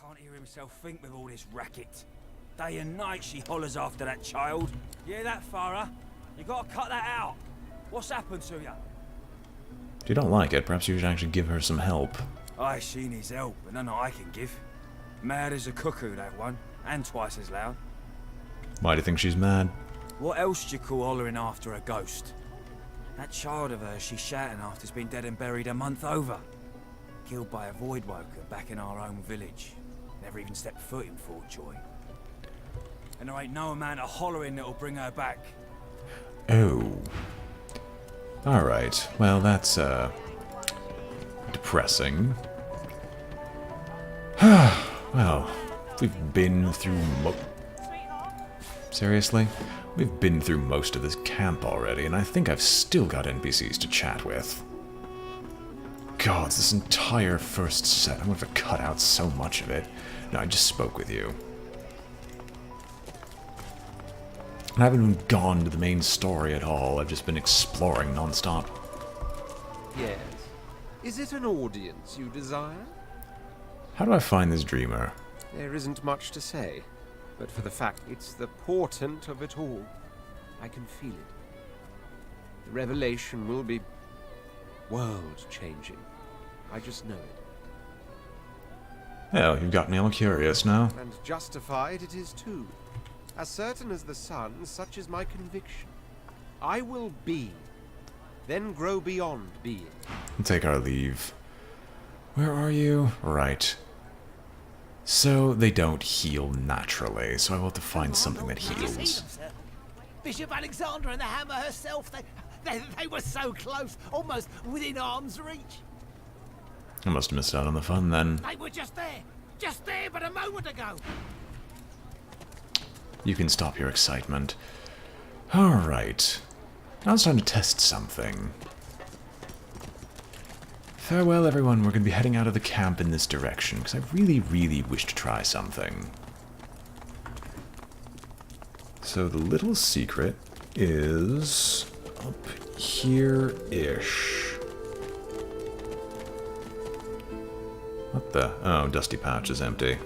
Can't hear himself think with all this racket. Day and night she hollers after that child. You hear that, Farah? You gotta cut that out. What's happened to you? If you don't like it, perhaps you should actually give her some help. Aye, she needs help, and none I can give. Mad as a cuckoo, that one, and twice as loud. Why do you think she's mad? What else do you call hollering after a ghost? That child of hers she's shouting after's been dead and buried a month over. Killed by a voidwoker back in our own village. Never even stepped foot in Fort Joy. And there ain't no amount of hollering that'll bring her back. Oh. Alright, well that's, depressing. Well, we've been through Seriously? We've been through most of this camp already, and I think I've still got NPCs to chat with. Gods, this entire first set, I'm going to cut out so much of it. No, I just spoke with you. I haven't even gone to the main story at all, I've just been exploring non-stop. Yes. Is it an audience you desire? How do I find this dreamer? There isn't much to say, but for the fact it's the portent of it all. I can feel it. The revelation will be world-changing. I just know it. Well, you've got me all curious now. And justified it is too. As certain as the sun, such is my conviction. I will be, then grow beyond being. We'll take our leave. Where are you? Right. So, they don't heal naturally, so I will have to find something that heals. Bishop Alexander and the Hammer herself, they were so close, almost within arm's reach. I must have missed out on the fun then. They were just there but a moment ago. You can stop your excitement. Alright. Now it's time to test something. Farewell everyone, we're going to be heading out of the camp in this direction, because I really, really wish to try something. So the little secret is up here-ish. What the? Oh, Dusty Patch is empty.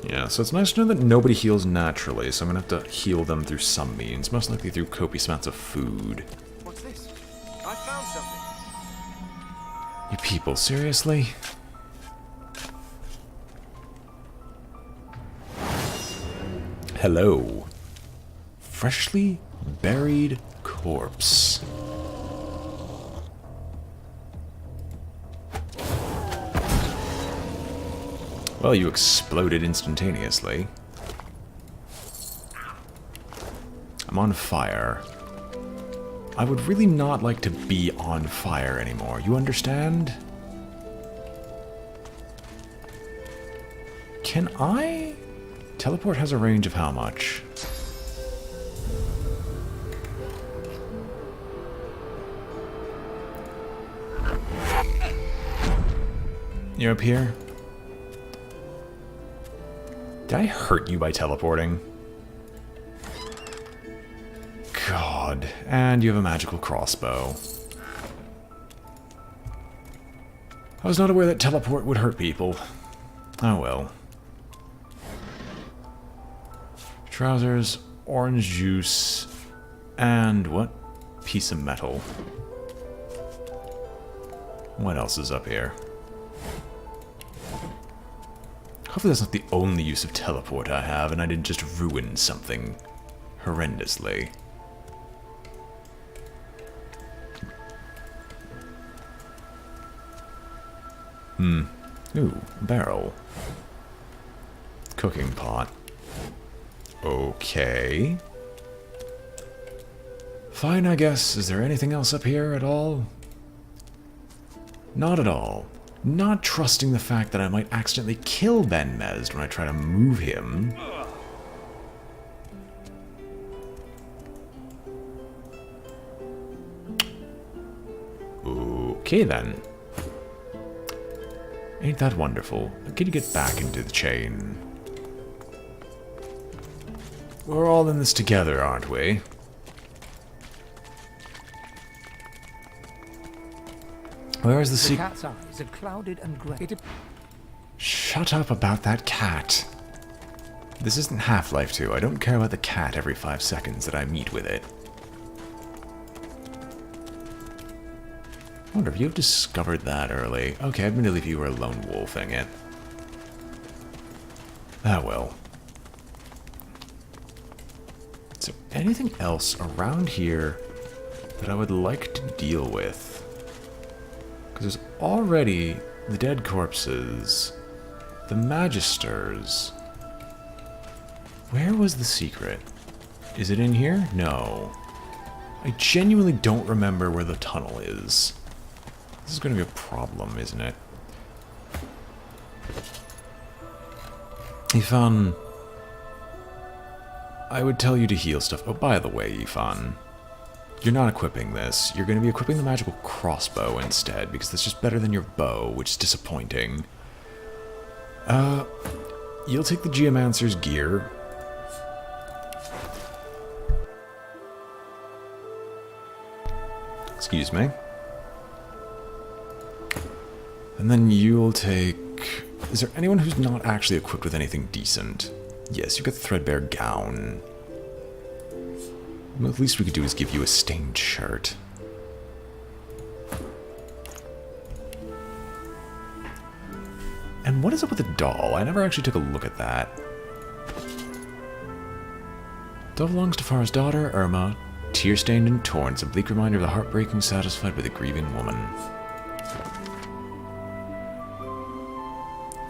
Yeah, so it's nice to know that nobody heals naturally, so I'm gonna have to heal them through some means, most likely through copious amounts of food. What's this? I found something. You people, seriously? Hello. Freshly buried corpse. Well, you exploded instantaneously. I'm on fire. I would really not like to be on fire anymore, you understand? Can I? Teleport has a range of how much? You're up here? Did I hurt you by teleporting? God, and you have a magical crossbow. I was not aware that teleport would hurt people. Oh well. Trousers, orange juice, and what? Piece of metal. What else is up here? Hopefully that's not the only use of teleport I have, and I didn't just ruin something horrendously. Ooh, barrel. Cooking pot. Okay. Fine, I guess. Is there anything else up here at all? Not at all. Not trusting the fact that I might accidentally kill Ben Mezd when I try to move him. Okay then. Ain't that wonderful? Can you get back into the chain? We're all in this together, aren't we? Where is the The secret? cat's eyes are clouded and grey. Shut up about that cat. This isn't Half-Life 2. I don't care about the cat every 5 seconds that I meet with it. I wonder if you've discovered that early. Okay, I'd believe you were lone wolfing it. Ah, well. Is there anything else around here that I would like to deal with? Because there's already the dead corpses, the magisters. Where was the secret? Is it in here? No. I genuinely don't remember where the tunnel is. This is going to be a problem, isn't it? Ifan, I would tell you to heal stuff. Oh, by the way, Ifan, you're not equipping this. You're going to be equipping the magical crossbow instead, because that's just better than your bow, which is disappointing. You'll take the Geomancer's gear. Excuse me. And then you'll take... Is there anyone who's not actually equipped with anything decent? Yes, you've got the threadbare gown. Well, the least we could do is give you a stained shirt. And what is up with the doll? I never actually took a look at that. Doll belongs to Farah's daughter, Irma. Tear-stained and torn, it's a bleak reminder of the heartbreaking satisfied by the grieving woman.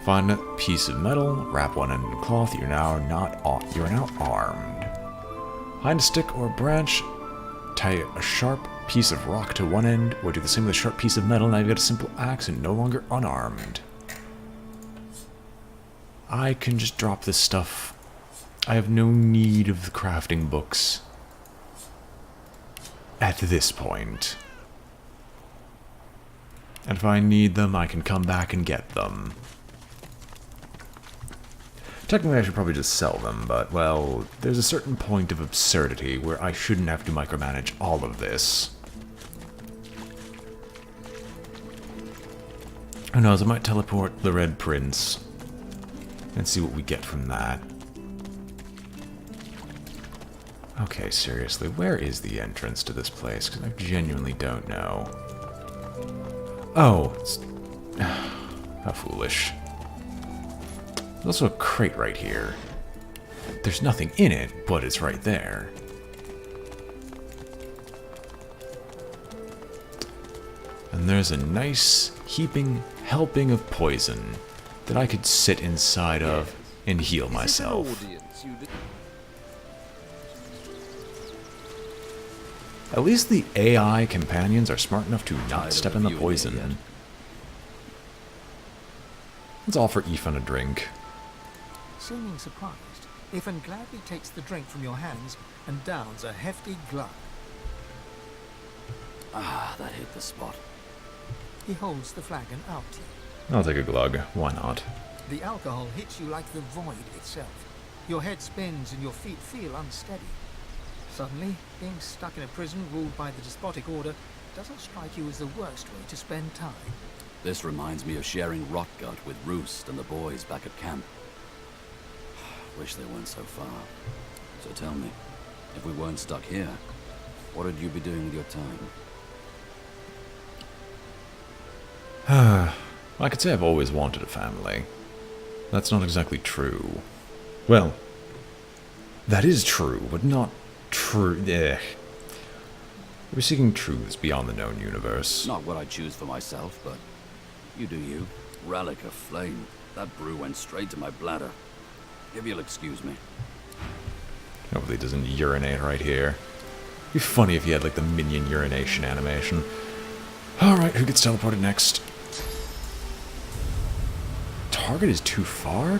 Find a piece of metal, wrap one end in cloth, you're now armed. Find a stick or branch, tie a sharp piece of rock to one end, or do the same with a sharp piece of metal, now you've got a simple axe and no longer unarmed. I can just drop this stuff. I have no need of the crafting books. At this point. And if I need them, I can come back and get them. Technically, I should probably just sell them, but, well, there's a certain point of absurdity where I shouldn't have to micromanage all of this. Who knows, I might teleport the Red Prince and see what we get from that. Okay, seriously, where is the entrance to this place? Because I genuinely don't know. Oh, it's... how foolish. There's also a crate right here. There's nothing in it, but it's right there. And there's a nice heaping helping of poison that I could sit inside of and heal myself. At least the AI companions are smart enough to not step in the poison. Let's offer Ifan a drink. Seeming surprised, Ifan gladly takes the drink from your hands and downs a hefty glug. Ah, that hit the spot. He holds the flagon out to you. I'll take a glug. Why not? The alcohol hits you like the void itself. Your head spins and your feet feel unsteady. Suddenly, being stuck in a prison ruled by the despotic order doesn't strike you as the worst way to spend time. This reminds me of sharing Rotgut with Roost and the boys back at camp. Wish they weren't so far. So tell me, if we weren't stuck here, what would you be doing with your time? I could say I've always wanted a family. That's not exactly true. Well, that is true, but not true. We're seeking truths beyond the known universe. Not what I choose for myself, but you do you. Relic of flame. That brew went straight to my bladder. If you'll excuse me. Hopefully it doesn't urinate right here. It'd be funny if you had like the minion urination animation. Alright, who gets teleported next? Target is too far?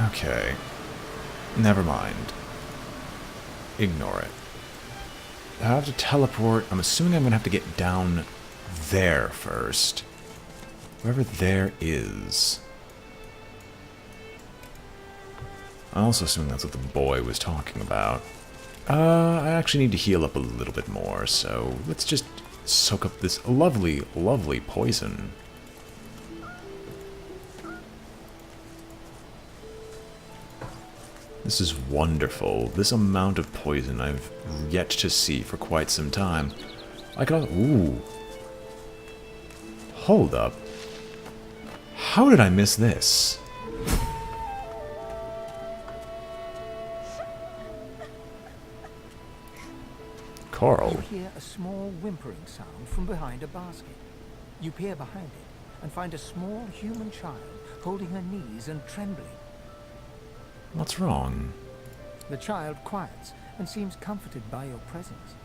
Okay. Never mind. Ignore it. I have to teleport. I'm assuming I'm going to have to get down there first. Wherever there is. I'm also assuming that's what the boy was talking about. I actually need to heal up a little bit more, so let's just soak up this lovely, lovely poison. This is wonderful. This amount of poison I've yet to see for quite some time. I can... Ooh. Hold up. How did I miss this? Carl. You hear a small whimpering sound from behind a basket. You peer behind it and find a small human child holding her knees and trembling. What's wrong? The child quiets and seems comforted by your presence.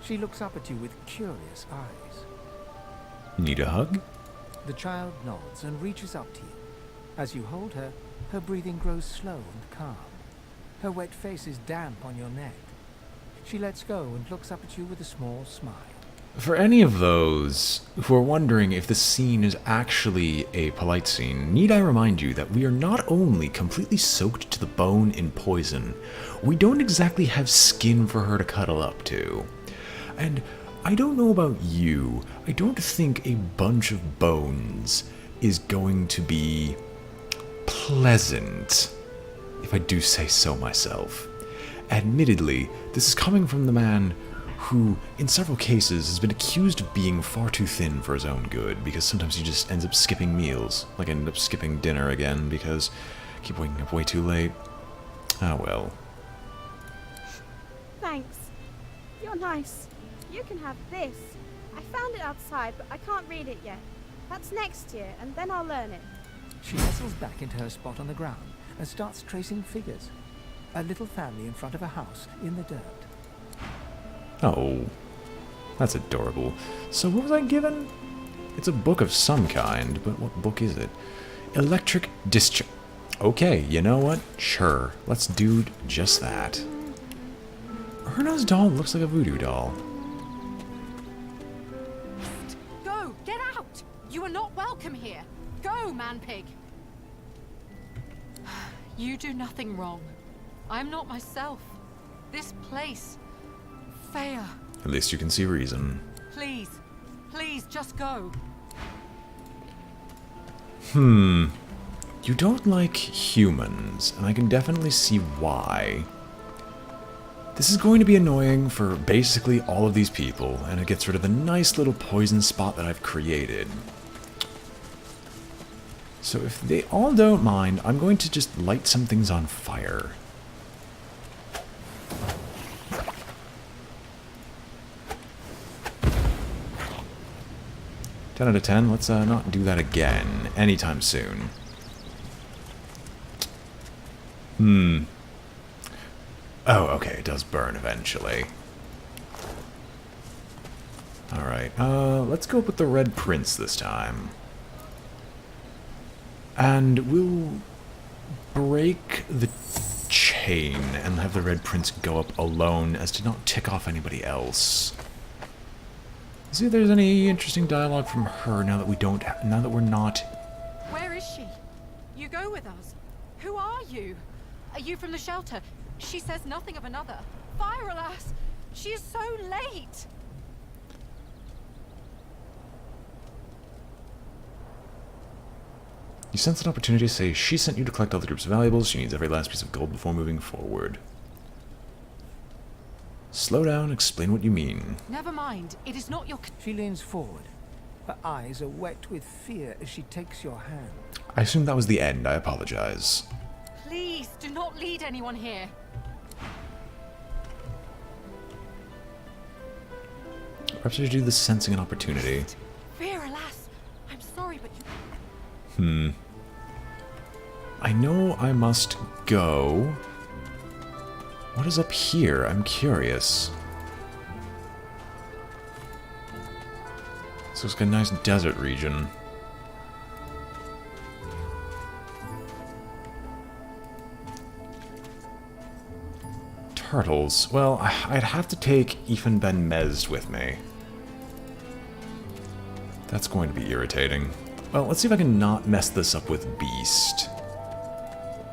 She looks up at you with curious eyes. Need a hug? The child nods and reaches up to you. As you hold her, her breathing grows slow and calm. Her wet face is damp on your neck. She lets go and looks up at you with a small smile. For any of those who are wondering if this scene is actually a polite scene, need I remind you that we are not only completely soaked to the bone in poison, we don't exactly have skin for her to cuddle up to. And I don't know about you, I don't think a bunch of bones is going to be pleasant, if I do say so myself. Admittedly, this is coming from the man who, in several cases, has been accused of being far too thin for his own good, because sometimes he just ends up skipping meals. Like, I ended up skipping dinner again, because I keep waking up way too late. Ah, well. Thanks. You're nice. You can have this. I found it outside, but I can't read it yet. That's next year, and then I'll learn it. She nestles back into her spot on the ground and starts tracing figures. A little family in front of a house in the dirt. Oh, that's adorable. So what was I given? It's a book of some kind, but what book is it? Electric Discharge. Okay, you know what? Sure, let's do just that. Erna's doll looks like a voodoo doll. Go! Get out! You are not welcome here! Go, man-pig! You do nothing wrong. I'm not myself. This place... Fair. At least you can see reason. Please. Please, just go. You don't like humans, and I can definitely see why. This is going to be annoying for basically all of these people, and it gets rid of the nice little poison spot that I've created. So if they all don't mind, I'm going to just light some things on fire. 10 out of 10. Let's not do that again anytime soon. Oh, okay, it does burn eventually. Alright, let's go with the Red Prince this time. And we'll break the chain and have the Red Prince go up alone as to not tick off anybody else. See if there's any interesting dialogue from her now that we're not. Where is she? You go with us. Who are you? Are you from the shelter? She says nothing of another. Fire, alas! She is so late! You sense an opportunity to say she sent you to collect all the group's valuables. She needs every last piece of gold before moving forward. Slow down, explain what you mean. Never mind. It is not your... She leans forward. Her eyes are wet with fear as she takes your hand. I assume that was the end. I apologize. Please, do not lead anyone here. Perhaps I should do the sensing an opportunity. Fear, alas! I'm sorry, but you... I know I must go. What is up here? I'm curious. So it's got a nice desert region. Turtles. Well, I'd have to take Ethan Ben Mezd with me. That's going to be irritating. Well, let's see if I can not mess this up with Beast.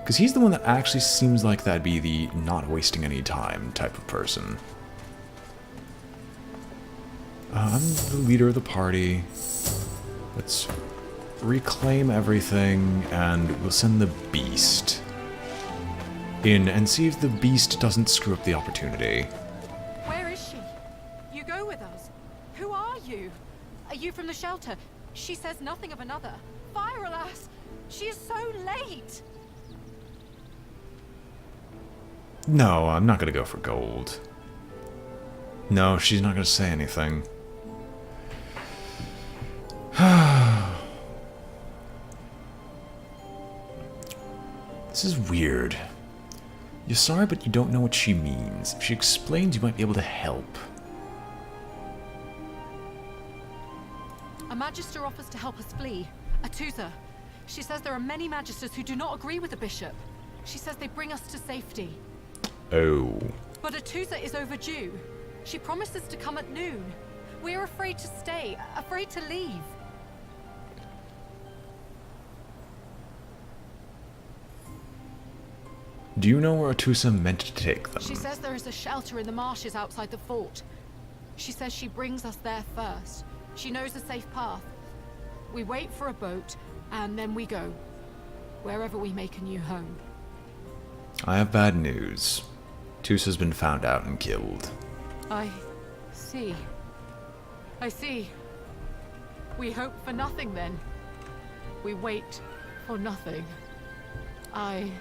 Because he's the one that actually seems like that'd be the not wasting any time type of person. I'm the leader of the party. Let's reclaim everything, and we'll send the beast in and see if the beast doesn't screw up the opportunity. Where is she? You go with us. Who are you? Are you from the shelter? She says nothing of another. Fire, alas! She is so late! No, I'm not gonna go for gold. No, she's not gonna say anything. This is weird. You're sorry, but you don't know what she means. If she explains, you might be able to help. A magister offers to help us flee. A Tusa. She says there are many magisters who do not agree with the bishop. She says they bring us to safety. Oh. But Atusa is overdue. She promises to come at noon. We're afraid to stay, afraid to leave. Do you know where Atusa meant to take them? She says there is a shelter in the marshes outside the fort. She says she brings us there first. She knows a safe path. We wait for a boat, and then we go. Wherever we make a new home. I have bad news. Tusa's been found out and killed. I see. I see. We hope for nothing then. We wait for nothing. I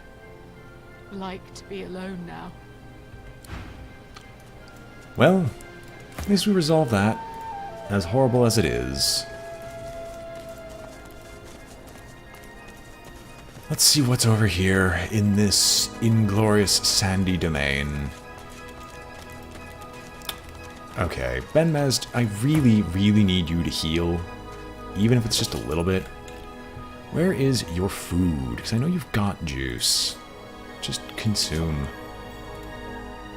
like to be alone now. Well, at least we resolved that. As horrible as it is. Let's see what's over here in this inglorious sandy domain. Okay, Ben Mezd, I really, really need you to heal. Even if it's just a little bit. Where is your food? Because I know you've got juice. Just consume.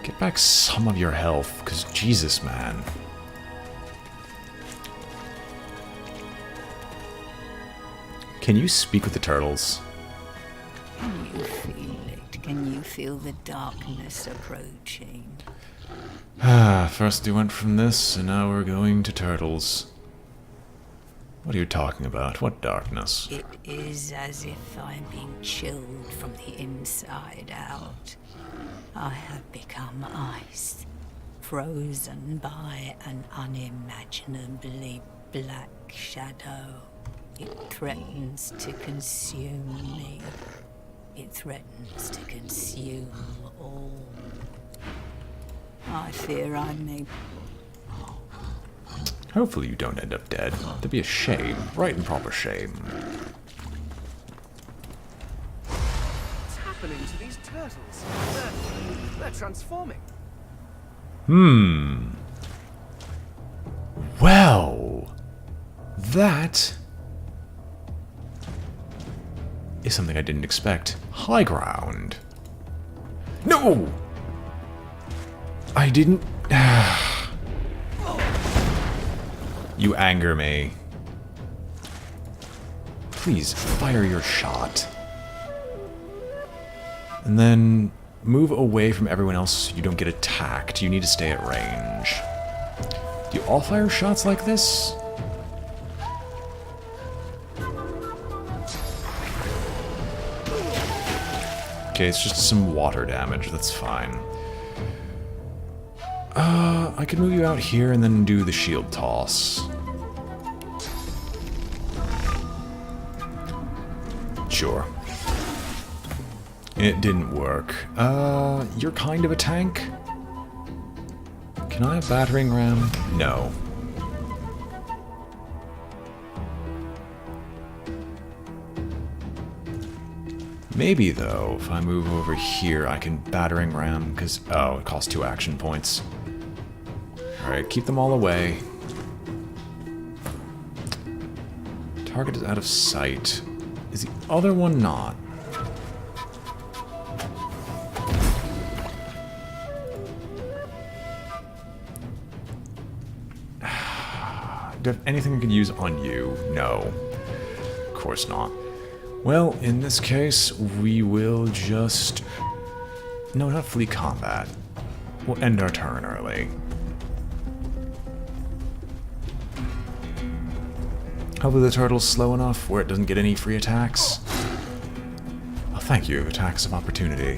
Get back some of your health, because Jesus, man. Can you speak with the turtles? Can you feel it? Can you feel the darkness approaching? First we went from this, and now we're going to turtles. What are you talking about? What darkness? It is as if I'm being chilled from the inside out. I have become ice, frozen by an unimaginably black shadow. It threatens to consume me. It threatens to consume all. I fear I may... Hopefully you don't end up dead. That'd be a shame. Right and proper shame. What's happening to these turtles? They're transforming. Well, that is something I didn't expect. High ground. No! I didn't... You anger me. Please, fire your shot. And then move away from everyone else so you don't get attacked. You need to stay at range. Do you all fire shots like this? Okay, it's just some water damage. That's fine. I could move you out here and then do the shield toss. Sure. It didn't work. You're kind of a tank. Can I have battering ram? No. Maybe, though, if I move over here, I can battering ram, because... Oh, it costs 2 action points. Alright, keep them all away. Target is out of sight. Is the other one not? Do I have anything I could use on you? No. Of course not. Well, in this case, we will just... No, not flee combat. We'll end our turn early. Hopefully the turtle's slow enough where it doesn't get any free attacks. Oh, thank you, attacks of opportunity.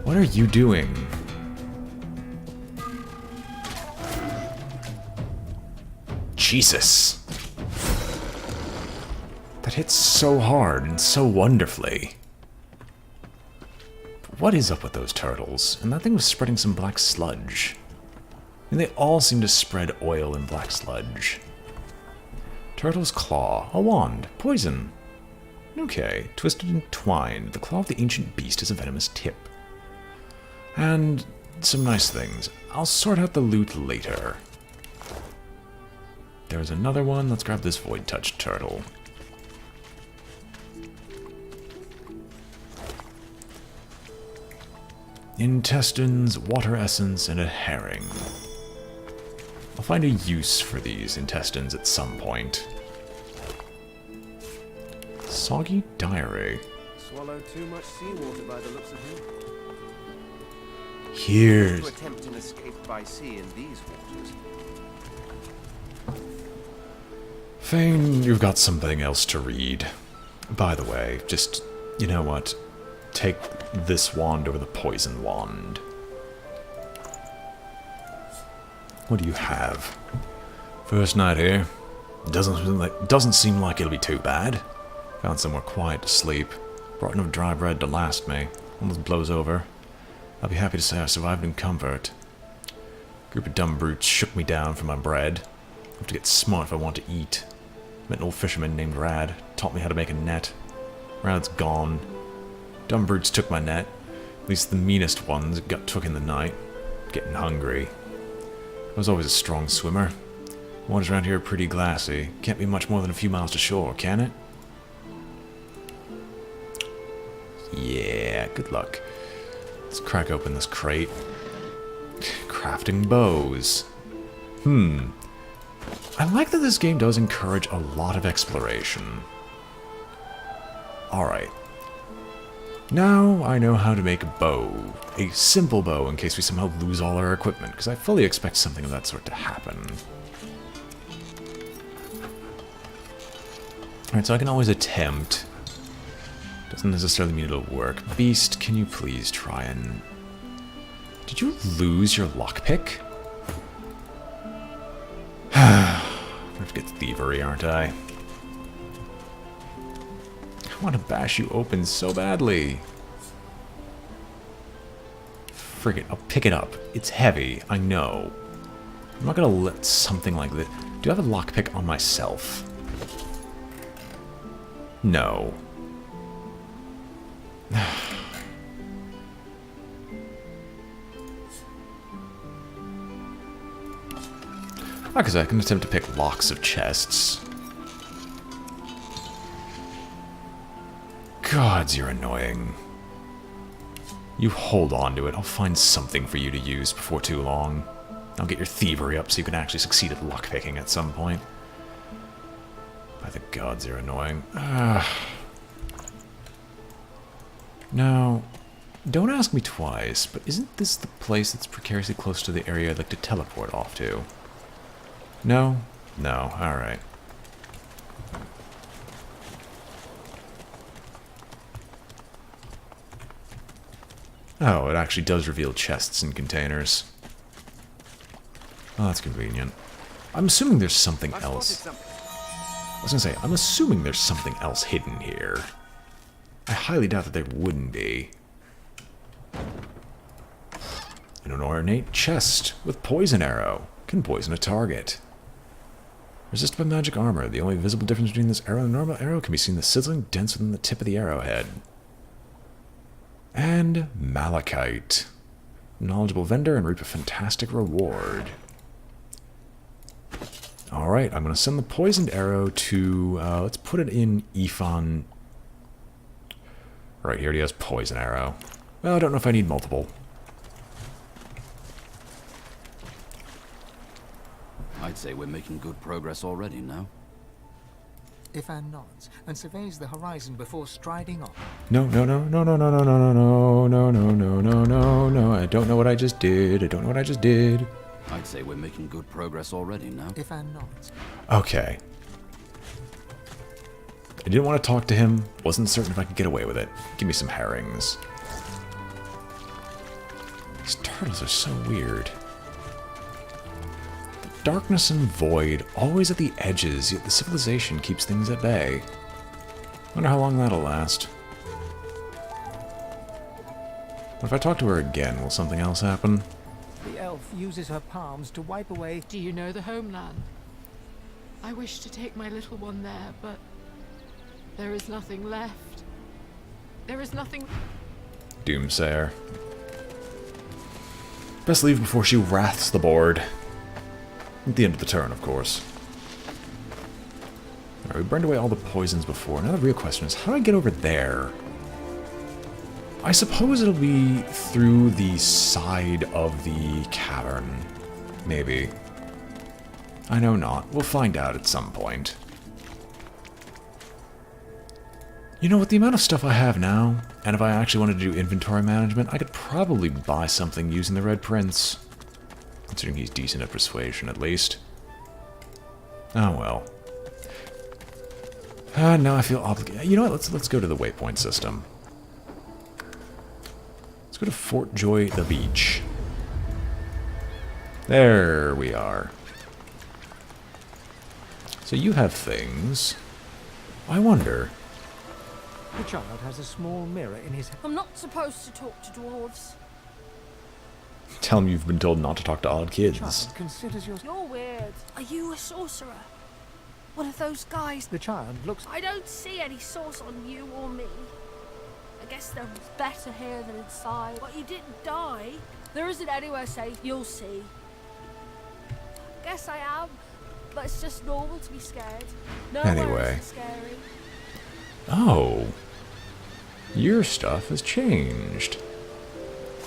What are you doing? Jesus! That hits so hard and so wonderfully. What is up with those turtles? And that thing was spreading some black sludge. And they all seem to spread oil and black sludge. Turtle's claw. A wand. Poison. Okay. Twisted and twined. The claw of the ancient beast has a venomous tip. And some nice things. I'll sort out the loot later. There's another one. Let's grab this void touch turtle. Intestines, water essence, and a herring. I'll find a use for these intestines at some point. Soggy diary. Swallowed too much seawater by the looks of him. Here's... To attempt an escape by sea in these waters. Fane, you've got something else to read. By the way, just, you know what? Take this wand over the poison wand. What do you have? First night here. Doesn't seem like it'll be too bad. Found somewhere quiet to sleep. Brought enough dry bread to last me. Almost blows over. I'll be happy to say I survived in comfort. Group of dumb brutes shook me down for my bread. Have to get smart if I want to eat. Met an old fisherman named Rad. Taught me how to make a net. Rad's gone. Dumb brutes took my net. At least the meanest ones got took in the night. Getting hungry. I was always a strong swimmer. Waters around here are pretty glassy. Can't be much more than a few miles to shore, can it? Yeah, good luck. Let's crack open this crate. Crafting bows. I like that this game does encourage a lot of exploration. Alright. Now I know how to make a bow. A simple bow in case we somehow lose all our equipment, because I fully expect something of that sort to happen. Alright, so I can always attempt. Doesn't necessarily mean it'll work. Beast, can you please try and... Did you lose your lockpick? I have to get thievery, aren't I? I want to bash you open so badly. Frick it, I'll pick it up. It's heavy, I know. I'm not gonna let something like this... Do I have a lockpick on myself? No. Because I can attempt to pick locks of chests. Gods, you're annoying. You hold on to it. I'll find something for you to use before too long. I'll get your thievery up so you can actually succeed at lockpicking at some point. By the gods, you're annoying. Now, don't ask me twice, but isn't this the place that's precariously close to the area I'd like to teleport off to? No? No, alright. Oh, it actually does reveal chests and containers. Oh, that's convenient. I'm assuming there's something else. I was gonna say, I'm assuming there's something else hidden here. I highly doubt that there wouldn't be. An ornate chest with poison arrow. Can poison a target. Resisted by magic armor. The only visible difference between this arrow and a normal arrow can be seen the sizzling dents within the tip of the arrowhead. And malachite. Knowledgeable vendor and reap a fantastic reward. Alright, I'm going to send the poisoned arrow to... let's put it in Ifan. Right, he already has poison arrow. Well, I don't know if I need multiple. I'd say we're making good progress already, no? Ifan nods and surveys the horizon before striding off. No, no, no, no, no, no, no, no, no, no, no, no, no, no, no. I don't know what I just did. I don't know what I just did. I'd say we're making good progress already now. Ifan nods. Okay. I didn't want to talk to him. Wasn't certain if I could get away with it. Give me some herrings. These turtles are so weird. The darkness and void, always at the edges, yet the civilization keeps things at bay. Wonder how long that'll last. What if I talk to her again? Will something else happen? The elf uses her palms to wipe away. Do you know the homeland? I wish to take my little one there, but there is nothing left. There is nothing... Doomsayer. Best leave before she wraths the board. At the end of the turn, of course. Alright, we burned away all the poisons before. Now the real question is, how do I get over there? I suppose it'll be through the side of the cavern. Maybe. I know not. We'll find out at some point. You know, with the amount of stuff I have now, and if I actually wanted to do inventory management, I could probably buy something using the Red Prince. Considering he's decent at persuasion, at least. Oh well. Now I feel obligated. You know what? Let's go to the waypoint system. Let's go to Fort Joy the Beach. There we are. So you have things. I wonder. The child has a small mirror in his... I'm not supposed to talk to dwarves. Tell him you've been told not to talk to odd kids. Child considers your... You're weird. Are you a sorcerer? One of those guys? The child looks... I don't see any source on you or me. I guess there was better here than inside. But you didn't die. There isn't anywhere safe. You'll see. Guess I am. But it's just normal to be scared. Anyway. Scary. Oh. Your stuff has changed.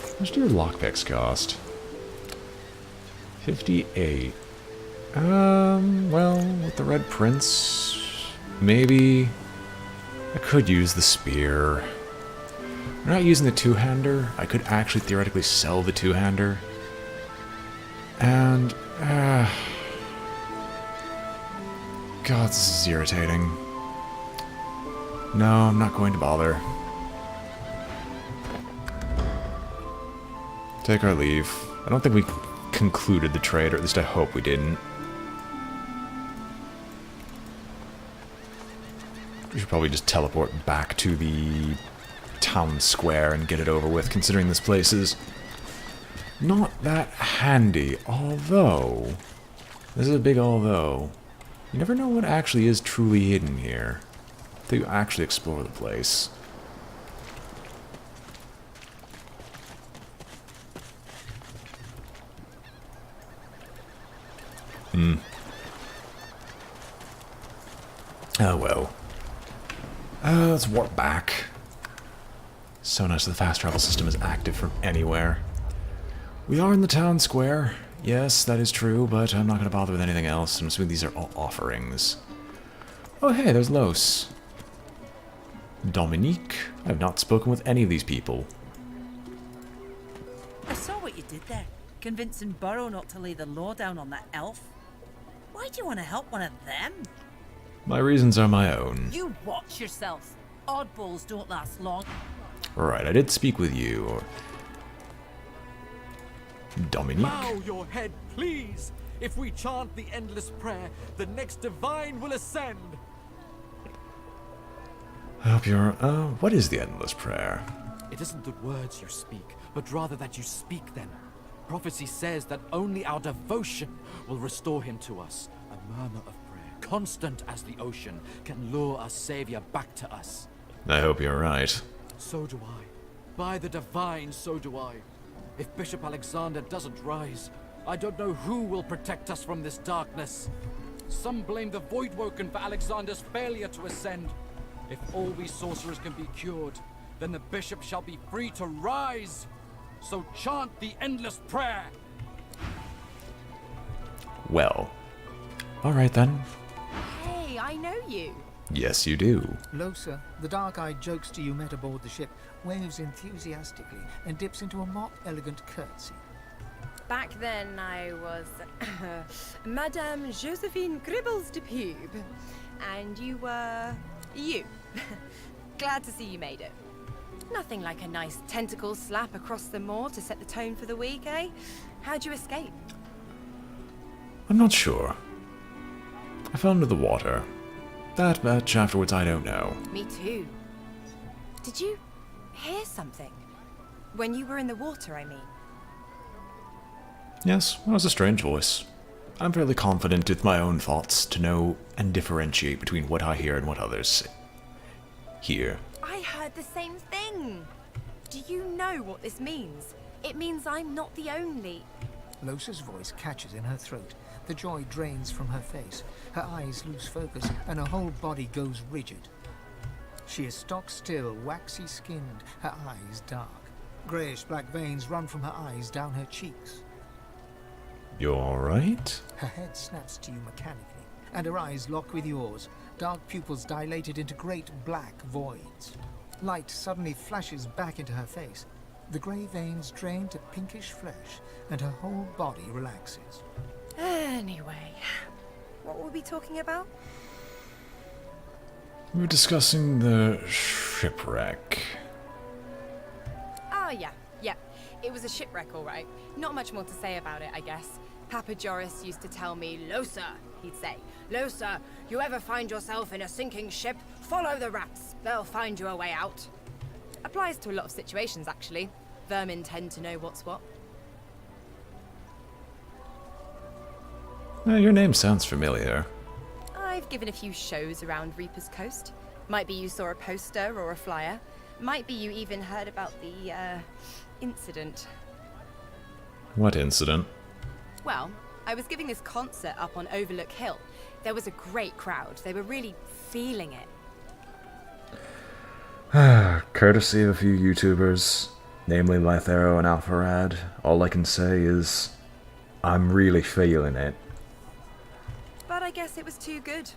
How much do your lockpicks cost? 58. Well, with the Red Prince, maybe I could use the spear. I'm not using the two-hander. I could actually theoretically sell the two-hander. And, God, this is irritating. No, I'm not going to bother. Take our leave. I don't think we concluded the trade, or at least I hope we didn't. We should probably just teleport back to the town square and get it over with, considering this place is not that handy. Although, this is a big although. You never know what actually is truly hidden here until you actually explore the place. Oh well. Let's warp back. So nice that the fast travel system is active from anywhere. We are in the town square. Yes, that is true, but I'm not going to bother with anything else. I'm assuming these are all offerings. Oh hey, there's Los. Dominique? I have not spoken with any of these people. I saw what you did there, convincing Burrow not to lay the law down on that elf. Why do you want to help one of them? My reasons are my own. You watch yourself. Oddballs don't last long. Right, I did speak with you. Dominique? Bow your head, please! If we chant the endless prayer, the next divine will ascend! I hope you're... what is the endless prayer? It isn't the words you speak, but rather that you speak them. Prophecy says that only our devotion will restore him to us. A murmur of prayer, constant as the ocean, can lure our savior back to us. I hope you're right. So do I. By the divine, so do I. If Bishop Alexander doesn't rise, I don't know who will protect us from this darkness. Some blame the Voidwoken for Alexander's failure to ascend. If all we sorcerers can be cured, then the bishop shall be free to rise. So chant the endless prayer. Well. Alright then. Hey, I know you. Yes, you do. Losa, the dark-eyed jokester you met aboard the ship, waves enthusiastically and dips into a mock elegant curtsy. Back then, I was Madame Josephine Gribbles de Pube, and you were you. Glad to see you made it. Nothing like a nice tentacle slap across the moor to set the tone for the week, eh? How'd you escape? I'm not sure. I fell into the water. That much afterwards I don't know. Me too. Did you hear something? When you were in the water, I mean. Yes, it was a strange voice. I'm fairly confident with my own thoughts to know and differentiate between what I hear and what others hear. I heard the same thing. Do you know what this means? It means I'm not the only. Losa's voice catches in her throat. The joy drains from her face. Her eyes lose focus, and her whole body goes rigid. She is stock still, waxy skinned, her eyes dark. Greyish-black veins run from her eyes down her cheeks. You alright? Her head snaps to you mechanically, and her eyes lock with yours, dark pupils dilated into great black voids. Light suddenly flashes back into her face. The grey veins drain to pinkish flesh, and her whole body relaxes. Anyway, what were we talking about? We were discussing the shipwreck. Oh, yeah. It was a shipwreck, all right. Not much more to say about it, I guess. Papa Joris used to tell me, Losa, he'd say, Losa, you ever find yourself in a sinking ship, follow the rats. They'll find you a way out. Applies to a lot of situations, actually. Vermin tend to know what's what. Your name sounds familiar. I've given a few shows around Reaper's Coast. Might be you saw a poster or a flyer. Might be you even heard about the, incident. What incident? Well, I was giving this concert up on Overlook Hill. There was a great crowd. They were really feeling it. Courtesy of a few YouTubers, namely Lythero and Alpharad, all I can say is, I'm really feeling it. But I guess it was too good.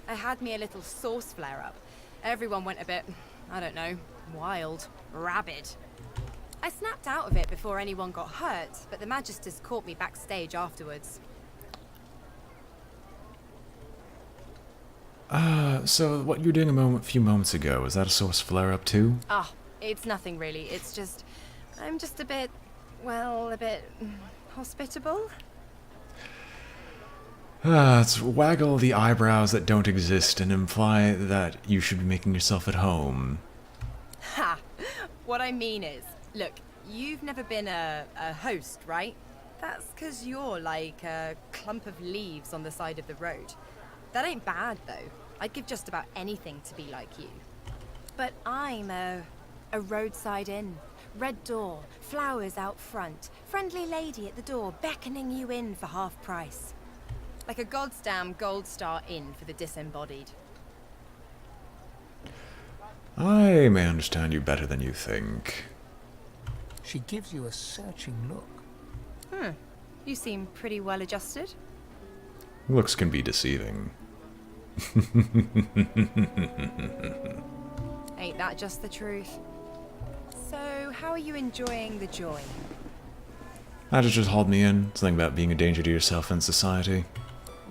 I had me a little sauce flare-up. Everyone went a bit, I don't know, wild, rabid. I snapped out of it before anyone got hurt, but the Magisters caught me backstage afterwards. So what you were doing a few moments ago, is that a source flare-up too? It's nothing really. It's just, I'm just a bit, well, a bit hospitable. Let's waggle the eyebrows that don't exist and imply that you should be making yourself at home. Ha! What I mean is, look, you've never been a host, right? That's because you're like a clump of leaves on the side of the road. That ain't bad, though. I'd give just about anything to be like you. But I'm a roadside inn. Red door, flowers out front, friendly lady at the door beckoning you in for half price. Like a goddamn gold star inn for the disembodied. I may understand you better than you think. She gives you a searching look. You seem pretty well adjusted. Looks can be deceiving. Ain't that just the truth? So, how are you enjoying the joy? That just hauled me in. Something about being a danger to yourself and society.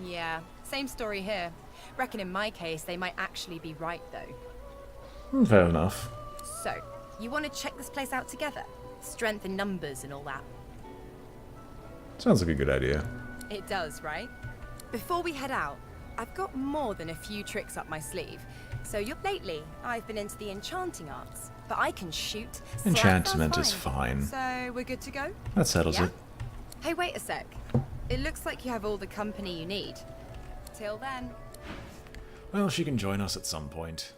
Yeah, same story here. Reckon in my case, they might actually be right, though. Fair enough. So, you want to check this place out together? Strength in numbers and all that. Sounds like a good idea. It does, right? Before we head out, I've got more than a few tricks up my sleeve. So lately, I've been into the enchanting arts, but I can shoot. Enchantment is fine. So we're good to go? That settles it. Hey, wait a sec. It looks like you have all the company you need. Till then. Well, she can join us at some point.